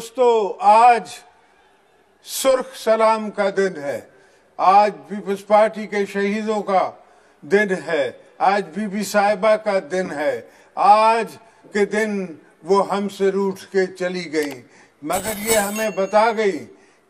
दोस्तों, आज सुर्ख सलाम का दिन है। आज पीपल्स पार्टी के शहीदों का दिन है। आज बीबी साहिबा का दिन है। आज के दिन वो हमसे रूठ के चली गई, मगर ये हमें बता गई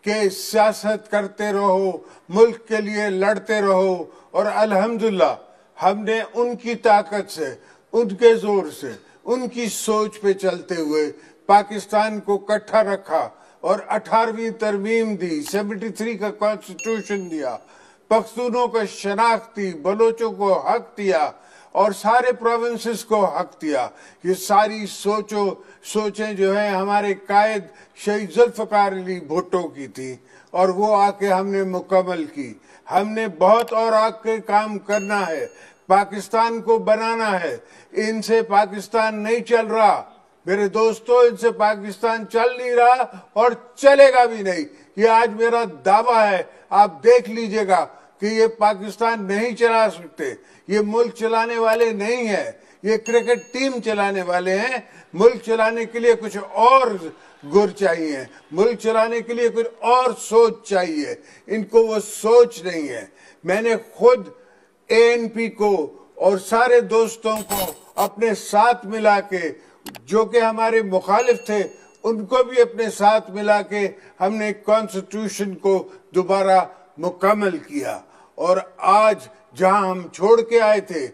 कि सियासत करते रहो, मुल्क के लिए लड़ते रहो। और अल्हम्दुलिल्लाह हमने उनकी ताकत से, उनके जोर से, उनकी सोच पे चलते हुए पाकिस्तान को इकट्ठा रखा और 18वीं तरमीम दी, 73 का कॉन्स्टिट्यूशन दिया, पख्तूनों को शनाख्त दी, बलोचों को हक दिया और सारे प्रोविंसेस को हक दिया। ये सारी सोचें जो है हमारे कायद शहीद जुल्फ़िकार अली भुट्टो की थी और वो आके हमने मुकम्मल की। हमने बहुत और आगे काम करना है, पाकिस्तान को बनाना है। इनसे पाकिस्तान नहीं चल रहा मेरे दोस्तों, इनसे पाकिस्तान चल नहीं रहा और चलेगा भी नहीं। ये आज मेरा दावा है, आप देख लीजिएगा कि ये पाकिस्तान नहीं चला सकते। ये मुल्क चलाने वाले नहीं है, ये क्रिकेट टीम चलाने वाले हैं। मुल्क चलाने के लिए कुछ और गुर चाहिए, मुल्क चलाने के लिए कुछ और सोच चाहिए। इनको वो सोच नहीं है। मैंने खुद एएनपी को और सारे दोस्तों को अपने साथ मिला के, जो कि हमारे मुखालिफ थे, उनको भी अपने साथ मिला के हमने कॉन्स्टिट्यूशन को दोबारा मुकम्मल किया। और आज जहां हम छोड़ के आए थे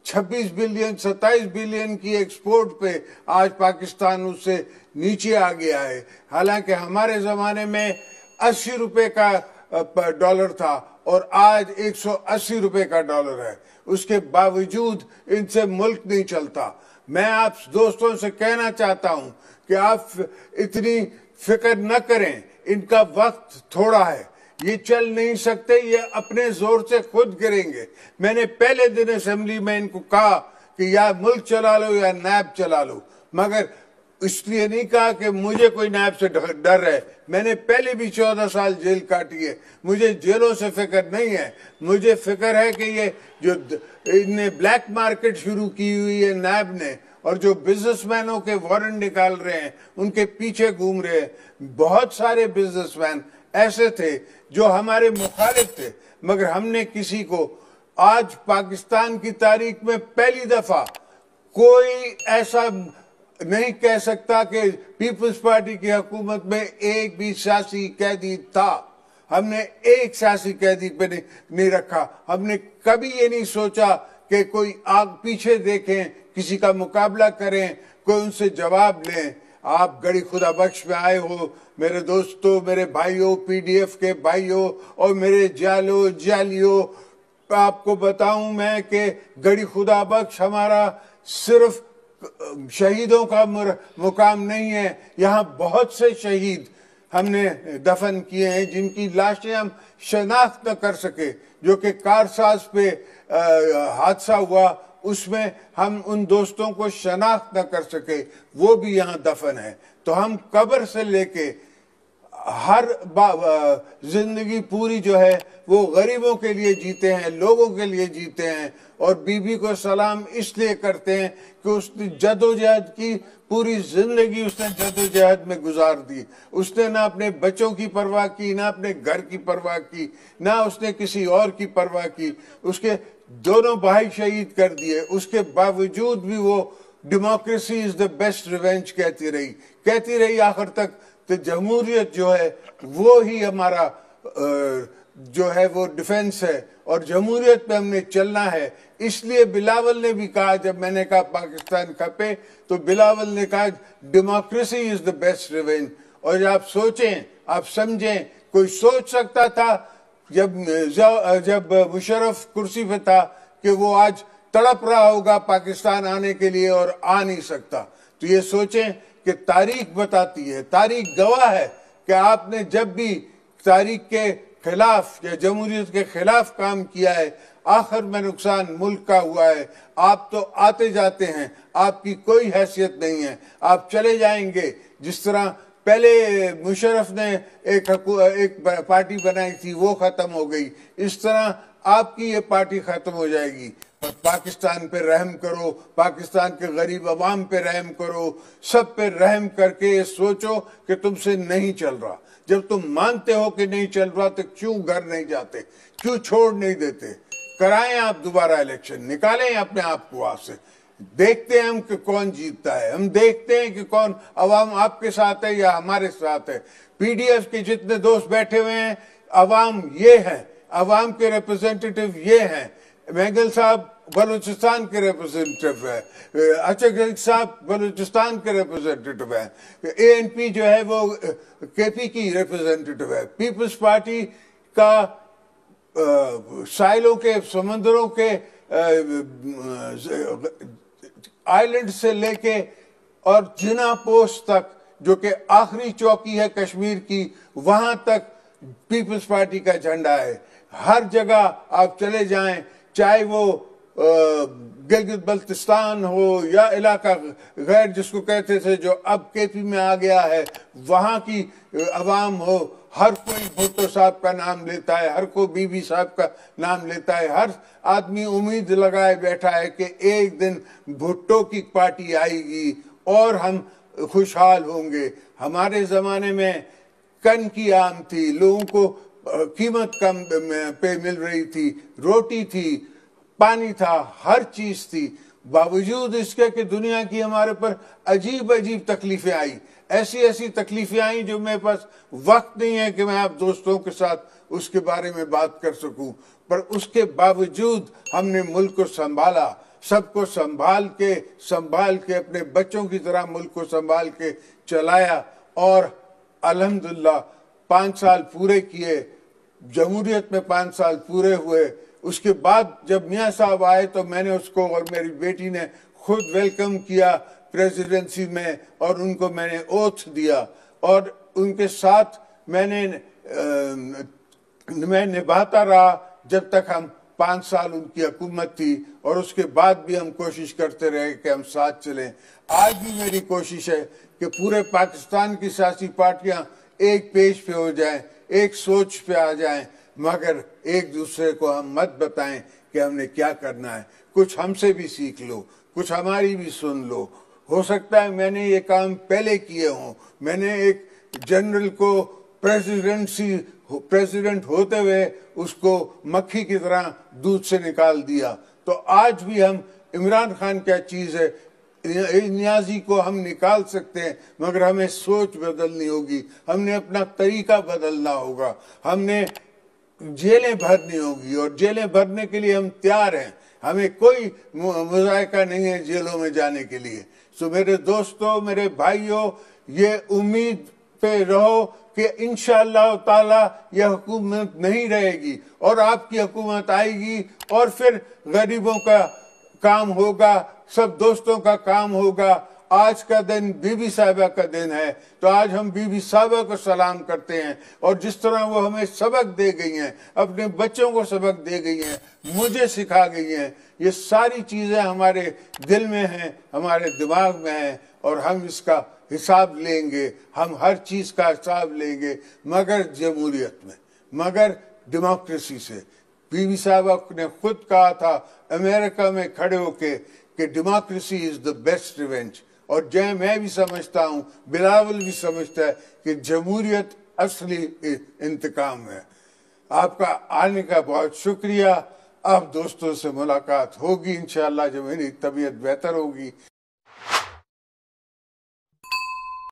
26 बिलियन 27 बिलियन की एक्सपोर्ट पे, आज पाकिस्तान उससे नीचे आ गया है। हालांकि हमारे जमाने में 80 रुपए का डॉलर था और आज 180 रुपए का डॉलर है। उसके बावजूद इनसे मुल्क नहीं चलता। मैं आप दोस्तों से कहना चाहता हूं कि आप इतनी फिक्र न करें, इनका वक्त थोड़ा है, ये चल नहीं सकते, ये अपने जोर से खुद गिरेंगे। मैंने पहले दिन असेंबली में इनको कहा कि या मुल्क चला लो या नैब चला लो, मगर इसलिए नहीं कहा कि मुझे कोई नैब से डर है। मैंने पहले भी 14 साल जेल काटी है, मुझे जेलों से फिक्र नहीं है। मुझे फिक्र है कि ये जो इनने ब्लैक मार्केट शुरू की हुई है नैब ने, और जो बिजनेसमैनों के वारंट निकाल रहे हैं, उनके पीछे घूम रहे हैं। बहुत सारे बिजनेसमैन ऐसे थे जो हमारे मुखालिफ थे, मगर हमने किसी को, आज पाकिस्तान की तारीख में पहली दफा कोई ऐसा नहीं कह सकता कि पीपल्स पार्टी की हुकूमत में एक भी सियासी कैदी था। हमने एक सियासी कैदी पे नहीं रखा। हमने कभी ये नहीं सोचा कि कोई आग पीछे देखें, किसी का मुकाबला करें, कोई उनसे जवाब लें। आप गड़ी खुदा बख्श में आए हो मेरे दोस्तों, मेरे भाइयों, पीडीएफ के भाइयों और मेरे जालियों, आपको बताऊं मैं कि गड़ी खुदा बख्श हमारा सिर्फ शहीदों का मुकाम नहीं है। यहाँ बहुत से शहीद हमने दफन किए हैं जिनकी लाशें हम शनाख्त न कर सके, जो कि कारसाज पे हादसा हुआ, उसमें हम उन दोस्तों को शनाख्त न कर सके, वो भी यहाँ दफन है। तो हम कब्र से लेके हर जिंदगी पूरी जो है वो गरीबों के लिए जीते हैं, लोगों के लिए जीते हैं। और बीबी को सलाम इसलिए करते हैं कि उसने जदोजहद की, पूरी जिंदगी उसने जदोजहद में गुजार दी। उसने ना अपने बच्चों की परवाह की, ना अपने घर की परवाह की, ना उसने किसी और की परवाह की। उसके दोनों भाई शहीद कर दिए, उसके बावजूद भी वो democracy is the best revenge कहती रही आखिर तक। तो जमहूरियत जो है वो ही हमारा जो है वो डिफेंस है, और जमहूरियत पे हमने चलना है। इसलिए बिलावल ने भी कहा, जब मैंने कहा पाकिस्तान खपे, तो बिलावल ने कहा democracy is the best revenge. और आप सोचें, आप समझें, कोई सोच सकता था जब मुशर्रफ कुर्सी पे था कि वो आज तड़प रहा होगा पाकिस्तान आने के लिए और आ नहीं सकता? तो ये सोचें कि तारीख बताती है, तारीख गवाह है कि आपने जब भी तारीख के खिलाफ या जमहूरियत के खिलाफ काम किया है, आखिर में नुकसान मुल्क का हुआ है। आप तो आते जाते हैं, आपकी कोई हैसियत नहीं है, आप चले जाएंगे। जिस तरह पहले मुशर्रफ ने एक पार्टी बनाई थी, वो खत्म हो गई, इस तरह आपकी ये पार्टी खत्म हो जाएगी। पाकिस्तान पे रहम करो, पाकिस्तान के गरीब अवाम पे रहम करो, सब पे रहम करके ये सोचो कि तुमसे नहीं चल रहा। जब तुम मानते हो कि नहीं चल रहा तो क्यों घर नहीं जाते, क्यों छोड़ नहीं देते? कराएं आप दोबारा इलेक्शन, निकालें अपने आप को वहां से, देखते हैं हम कि कौन जीतता है, हम देखते हैं कि कौन अवाम आपके साथ है या हमारे साथ है। पीडीएफ के जितने दोस्त बैठे हुए हैं, अवाम ये है, अवाम के रिप्रेजेंटेटिव ये हैं। मैगल साहब बलूचिस्तान के रिप्रेजेंटेटिव है, अचक साहब बलूचिस्तान के रिप्रेजेंटेटिव है, एएनपी जो है वो केपी की रिप्रेजेंटेटिव है, पीपल्स पार्टी का साइलों के, समंदरों के, आइलैंड से लेके और जिना पोस्ट तक, जो कि आखिरी चौकी है कश्मीर की, वहां तक पीपल्स पार्टी का झंडा है। हर जगह आप चले जाएं, चाहे वो गिलगित बल्तिस्तान हो या इलाका गैर जिसको कहते थे जो अब केपी में आ गया है, वहां की अवाम हो, हर कोई भुट्टो साहब का नाम लेता है, हर कोई बीबी साहब का नाम लेता है। हर आदमी उम्मीद लगाए बैठा है कि एक दिन भुट्टो की पार्टी आएगी और हम खुशहाल होंगे। हमारे जमाने में कन की आम थी, लोगों को कीमत कम पे मिल रही थी, रोटी थी, पानी था, हर चीज थी। बावजूद इसके कि दुनिया की हमारे पर अजीब अजीब तकलीफें आई, ऐसी ऐसी तकलीफें आई जो मेरे पास वक्त नहीं है कि मैं आप दोस्तों के साथ उसके बारे में बात कर सकूं। पर उसके बावजूद हमने मुल्क को संभाला, सबको संभाल के अपने बच्चों की तरह मुल्क को संभाल के चलाया और अल्हम्दुलिल्लाह 5 साल पूरे किए। जमहूरियत में 5 साल पूरे हुए। उसके बाद जब मियाँ साहब आए तो मैंने उसको और मेरी बेटी ने खुद वेलकम किया प्रेसिडेंसी में और उनको मैंने ओथ दिया और उनके साथ मैं निभाता रहा जब तक हम 5 साल उनकी हुकूमत थी और उसके बाद भी हम कोशिश करते रहे कि हम साथ चलें। आज भी मेरी कोशिश है कि पूरे पाकिस्तान की सियासी पार्टियां एक पेज पे हो जाएं, एक सोच पे आ जाएं, मगर एक दूसरे को हम मत बताएं कि हमने क्या करना है। कुछ हमसे भी सीख लो, कुछ हमारी भी सुन लो। हो सकता है मैंने ये काम पहले किए हों, मैंने एक जनरल को प्रेसिडेंट होते हुए उसको मक्खी की तरह दूध से निकाल दिया। तो आज भी हम इमरान खान क्या चीज है, नियाजी को हम निकाल सकते हैं, मगर हमें सोच बदलनी होगी, हमने अपना तरीका बदलना होगा, हमने जेलें भरनी होगी और जेलें भरने के लिए हम तैयार हैं। हमें कोई मुज़ायका नहीं है जेलों में जाने के लिए। सो मेरे दोस्तों, मेरे भाइयों, ये उम्मीद पे रहो कि इंशाअल्लाह ताला यह हुकूमत नहीं रहेगी और आपकी हुकूमत आएगी और फिर गरीबों का काम होगा, सब दोस्तों का काम होगा। आज का दिन बीबी साहिबा का दिन है, तो आज हम बीबी साहिबा को सलाम करते हैं और जिस तरह वो हमें सबक दे गई हैं, अपने बच्चों को सबक दे गई हैं, मुझे सिखा गई हैं, ये सारी चीजें हमारे दिल में हैं, हमारे दिमाग में हैं और हम इसका हिसाब लेंगे, हम हर चीज का हिसाब लेंगे, मगर जमहूरियत में, मगर डेमोक्रेसी से। बीबी साहिबा ने खुद कहा था अमेरिका में खड़े होके कि democracy is the best revenge, और जय मैं भी समझता हूं, बिलावल भी समझता है कि जमहूरियत असली इंतकाम है। आपका आने का बहुत शुक्रिया। अब दोस्तों से मुलाकात होगी इंशाअल्लाह जब मेरी तबीयत बेहतर होगी।